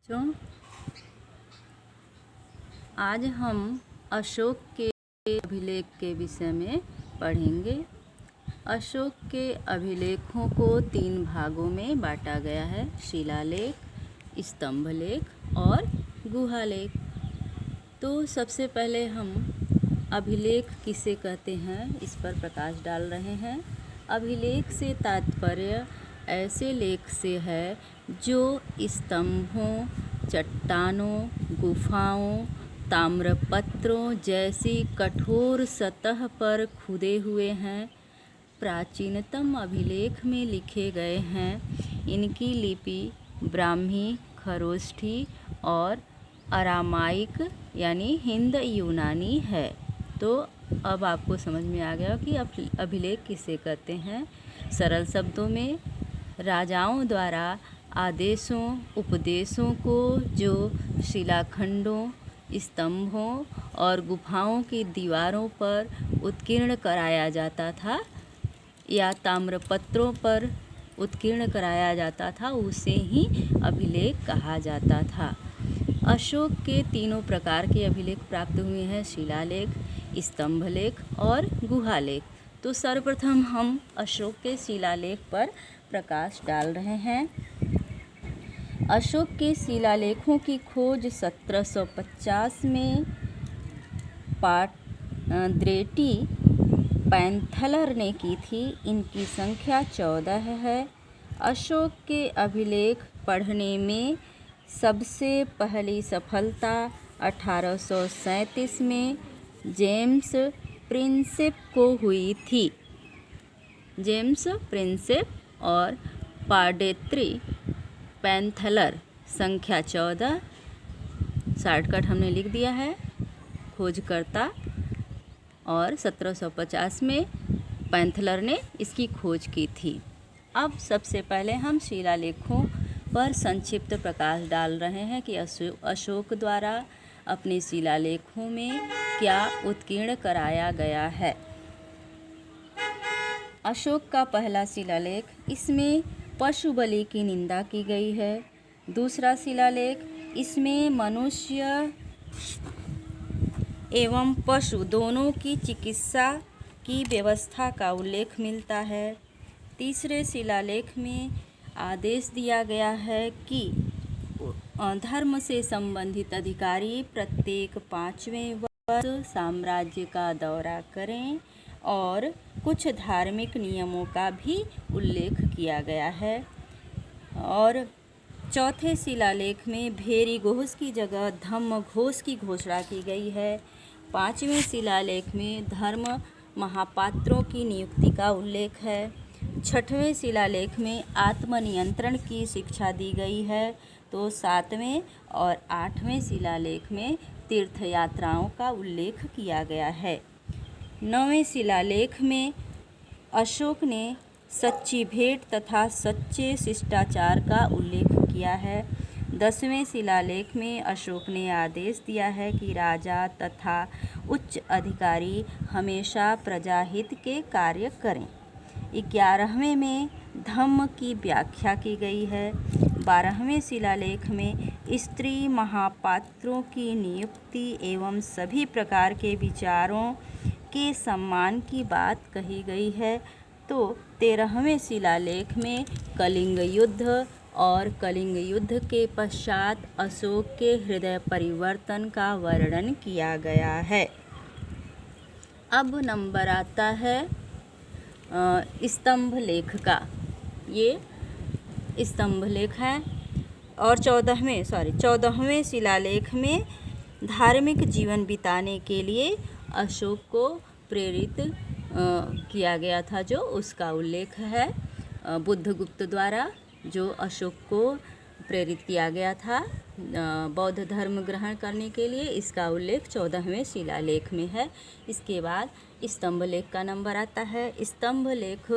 बच्चों, आज हम अशोक के अभिलेख के विषय में पढ़ेंगे। अशोक के अभिलेखों को 3 भागों में बांटा गया है: शिलालेख, स्तंभलेख और गुहालेख। तो सबसे पहले हम अभिलेख किसे कहते हैं इस पर प्रकाश डाल रहे हैं। अभिलेख से तात्पर्य ऐसे लेख से है जो स्तंभों, चट्टानों, गुफाओं, ताम्रपत्रों जैसी कठोर सतह पर खुदे हुए हैं। प्राचीनतम अभिलेख में लिखे गए हैं। इनकी लिपि ब्राह्मी, खरोष्ठी और अरामाइक यानी हिंद यूनानी है। तो अब आपको समझ में आ गया कि अभिलेख किसे कहते हैं। सरल शब्दों में, राजाओं द्वारा आदेशों उपदेशों को जो शिलाखंडों, स्तंभों और गुफाओं की दीवारों पर उत्कीर्ण कराया जाता था या ताम्रपत्रों पर उत्कीर्ण कराया जाता था, उसे ही अभिलेख कहा जाता था। अशोक के 3 प्रकार के अभिलेख प्राप्त हुए हैं: शिलालेख, स्तंभलेख और गुहालेख। तो सर्वप्रथम हम अशोक के शिलालेख पर प्रकाश डाल रहे हैं। अशोक के शिलालेखों की खोज 1750 में पाद्रेटी पैंथलर ने की थी। इनकी संख्या 14 है। अशोक के अभिलेख पढ़ने में सबसे पहली सफलता 1837 में जेम्स प्रिंसेप को हुई थी। जेम्स प्रिंसेप और पाद्रेटी पैंथलर, संख्या 14, शॉर्टकट हमने लिख दिया है, खोजकर्ता। और 1750 में पैंथलर ने इसकी खोज की थी। अब सबसे पहले हम शिलालेखों पर संक्षिप्त प्रकाश डाल रहे हैं कि अशोक द्वारा अपने शिलालेखों में क्या उत्कीर्ण कराया गया है। अशोक का पहला शिलालेख, इसमें पशु बलि की निंदा की गई है। दूसरा शिलालेख, इसमें मनुष्य एवं पशु दोनों की चिकित्सा की व्यवस्था का उल्लेख मिलता है। तीसरे शिलालेख में आदेश दिया गया है कि धर्म से संबंधित अधिकारी प्रत्येक 5वें वर्ष साम्राज्य का दौरा करें और कुछ धार्मिक नियमों का भी उल्लेख किया गया है। और चौथे शिलालेख में भेरी घोष की जगह धम्म घोष की घोषणा की गई है। 5वें शिलालेख में धर्म महापात्रों की नियुक्ति का उल्लेख है। 6वें शिलालेख में आत्मनियंत्रण की शिक्षा दी गई है। तो 7वें और 8वें शिलालेख में तीर्थयात्राओं का उल्लेख किया गया है। 9वें शिलालेख में अशोक ने सच्ची भेंट तथा सच्चे शिष्टाचार का उल्लेख किया है। 10वें शिलालेख में अशोक ने आदेश दिया है कि राजा तथा उच्च अधिकारी हमेशा प्रजाहित के कार्य करें। 11वें में धम्म की व्याख्या की गई है। 12वें शिलालेख में स्त्री महापात्रों की नियुक्ति एवं सभी प्रकार के विचारों के सम्मान की बात कही गई है। तो 13वें शिलालेख में कलिंग युद्ध और कलिंग युद्ध के पश्चात अशोक के हृदय परिवर्तन का वर्णन किया गया है। अब नंबर आता है स्तंभलेख का। ये स्तंभलेख है। और 14वें शिलालेख में धार्मिक जीवन बिताने के लिए अशोक को प्रेरित किया गया था, जो उसका उल्लेख है। बुद्धगुप्त द्वारा जो अशोक को प्रेरित किया गया था बौद्ध धर्म ग्रहण करने के लिए, इसका उल्लेख 14वें शिलालेख में है। इसके बाद स्तंभलेख का नंबर आता है। स्तंभलेख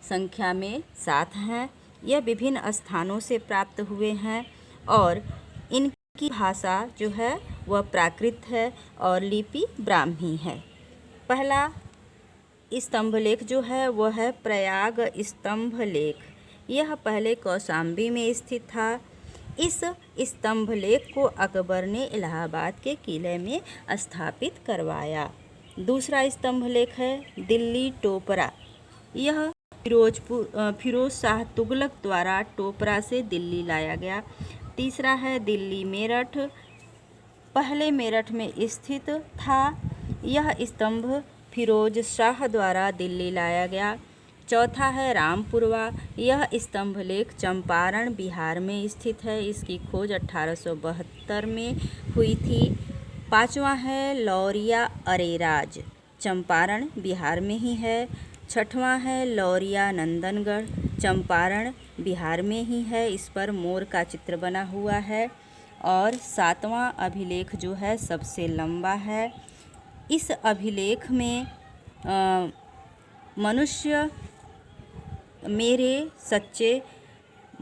संख्या में 7 हैं। यह विभिन्न स्थानों से प्राप्त हुए हैं और इनकी भाषा जो है वह प्राकृत है और लिपि ब्राह्मी है। पहला स्तंभलेख जो है वह है प्रयाग स्तंभलेख। यह पहले कौशाम्बी में स्थित था। इस स्तंभ लेख को अकबर ने इलाहाबाद के किले में स्थापित करवाया। दूसरा स्तंभ लेख है दिल्ली टोपरा। यह फिरोज शाह तुगलक द्वारा टोपरा से दिल्ली लाया गया। तीसरा है दिल्ली मेरठ। पहले मेरठ में स्थित था। यह स्तंभ फिरोज शाह द्वारा दिल्ली लाया गया। चौथा है रामपुरवा। यह स्तंभ लेख चंपारण बिहार में स्थित है। इसकी खोज 1872 में हुई थी। पांचवा है लौरिया अरेराज, चंपारण बिहार में ही है। छठवां है लौरिया नंदनगढ़, चंपारण बिहार में ही है। इस पर मोर का चित्र बना हुआ है। और सातवां अभिलेख जो है सबसे लंबा है। इस अभिलेख में मनुष्य मेरे सच्चे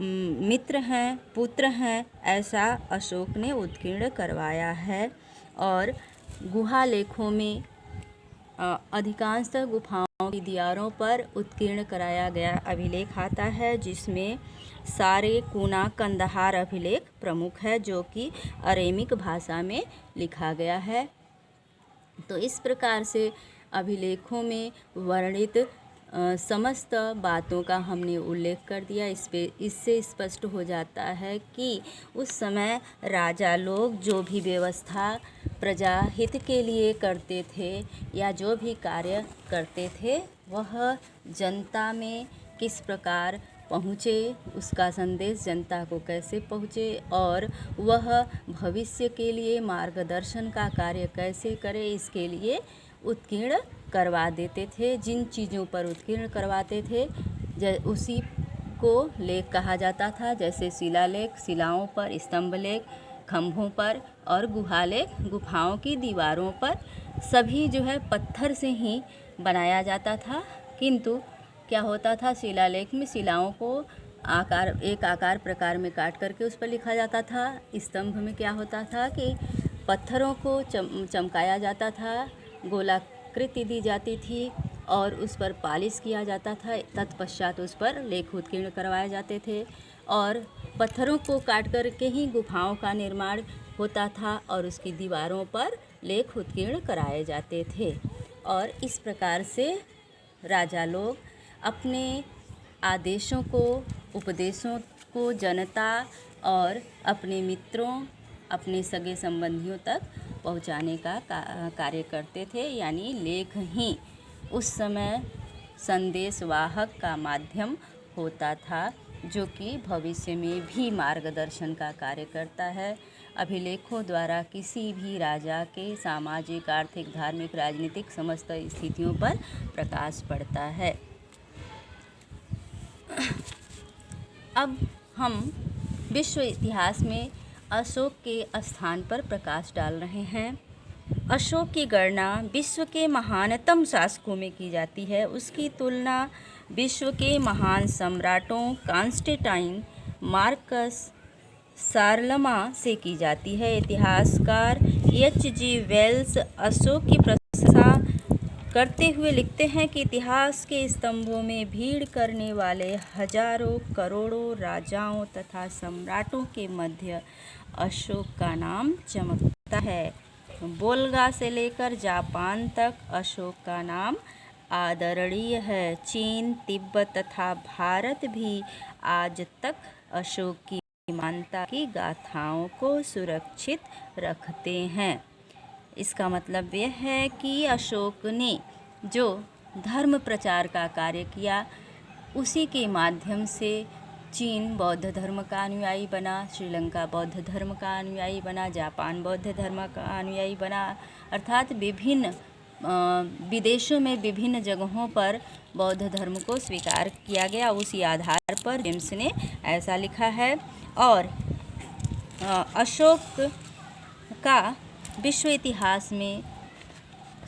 मित्र हैं, पुत्र हैं, ऐसा अशोक ने उत्कीर्ण करवाया है। और गुहा लेखों में अधिकांशतः गुफाओं की दीवारों पर उत्कीर्ण कराया गया अभिलेख आता है, जिसमें सारे कूना कंदहार अभिलेख प्रमुख है, जो कि अरेमिक भाषा में लिखा गया है। तो इस प्रकार से अभिलेखों में वर्णित समस्त बातों का हमने उल्लेख कर दिया। इससे स्पष्ट हो जाता है कि उस समय राजा लोग जो भी व्यवस्था प्रजा हित के लिए करते थे या जो भी कार्य करते थे, वह जनता में किस प्रकार पहुँचे, उसका संदेश जनता को कैसे पहुँचे और वह भविष्य के लिए मार्गदर्शन का कार्य कैसे करे, इसके लिए उत्कीर्ण करवा देते थे। जिन चीज़ों पर उत्कीर्ण करवाते थे उसी को लेख कहा जाता था, जैसे शिलालेख शिलाओं पर, स्तंभ लेख खंभों पर और गुहालेख गुफाओं की दीवारों पर। सभी जो है पत्थर से ही बनाया जाता था, किंतु क्या होता था, शिलालेख में शिलाओं को एक आकार प्रकार में काट करके उस पर लिखा जाता था। स्तंभ में क्या होता था कि पत्थरों को चमकाया जाता था, गोलाकृति दी जाती थी और उस पर पालिश किया जाता था। तत्पश्चात उस पर लेख उत्कीर्ण करवाए जाते थे और पत्थरों को काट करके ही गुफाओं का निर्माण होता था और उसकी दीवारों पर लेख उत्कीर्ण कराए जाते थे। और इस प्रकार से राजा लोग अपने आदेशों को, उपदेशों को जनता और अपने मित्रों, अपने सगे संबंधियों तक पहुंचाने का कार्य करते थे। यानी लेख ही उस समय संदेशवाहक का माध्यम होता था, जो कि भविष्य में भी मार्गदर्शन का कार्य करता है। अभिलेखों द्वारा किसी भी राजा के सामाजिक, आर्थिक, धार्मिक, राजनीतिक समस्त स्थितियों पर प्रकाश पड़ता है। अब हम विश्व इतिहास में अशोक के स्थान पर प्रकाश डाल रहे हैं। अशोक की गणना विश्व के महानतम शासकों में की जाती है। उसकी तुलना विश्व के महान सम्राटों कांस्टेंटाइन, मार्कस, शार्लमा से की जाती है। इतिहासकार H.G. वेल्स अशोक की प्रशंसा करते हुए लिखते हैं कि इतिहास के स्तंभों में भीड़ करने वाले हजारों करोड़ों राजाओं तथा सम्राटों के मध्य अशोक का नाम चमकता है। वोल्गा से लेकर जापान तक अशोक का नाम आदरणीय है। चीन, तिब्बत तथा भारत भी आज तक अशोक की मानता की गाथाओं को सुरक्षित रखते हैं। इसका मतलब यह है कि अशोक ने जो धर्म प्रचार का कार्य किया, उसी के माध्यम से चीन बौद्ध धर्म का अनुयायी बना, श्रीलंका बौद्ध धर्म का अनुयायी बना, जापान बौद्ध धर्म का अनुयायी बना। अर्थात विभिन्न विदेशों में विभिन्न जगहों पर बौद्ध धर्म को स्वीकार किया गया। उसी आधार पर जेम्स ने ऐसा लिखा है। और अशोक का विश्व इतिहास में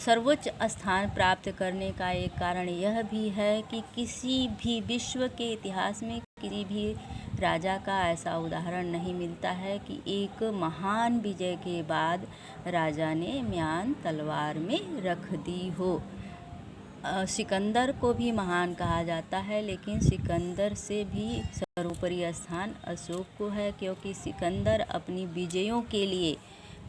सर्वोच्च स्थान प्राप्त करने का एक कारण यह भी है कि किसी भी विश्व के इतिहास में किसी भी राजा का ऐसा उदाहरण नहीं मिलता है कि एक महान विजय के बाद राजा ने म्यान तलवार में रख दी हो। सिकंदर को भी महान कहा जाता है, लेकिन सिकंदर से भी सर्वोपरि स्थान अशोक को है, क्योंकि सिकंदर अपनी विजयों के लिए,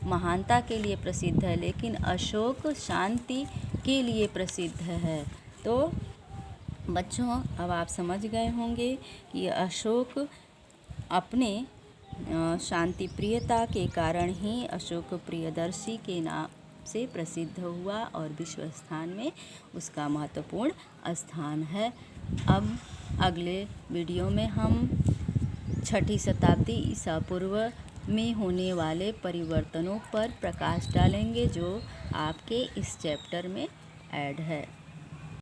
महानता के लिए प्रसिद्ध है, लेकिन अशोक शांति के लिए प्रसिद्ध है। तो बच्चों, अब आप समझ गए होंगे कि अशोक अपने शांति प्रियता के कारण ही अशोक प्रियदर्शी के नाम से प्रसिद्ध हुआ और विश्व स्थान में उसका महत्वपूर्ण स्थान है। अब अगले वीडियो में हम 6ठी शताब्दी ईसा पूर्व में होने वाले परिवर्तनों पर प्रकाश डालेंगे, जो आपके इस चैप्टर में ऐड है।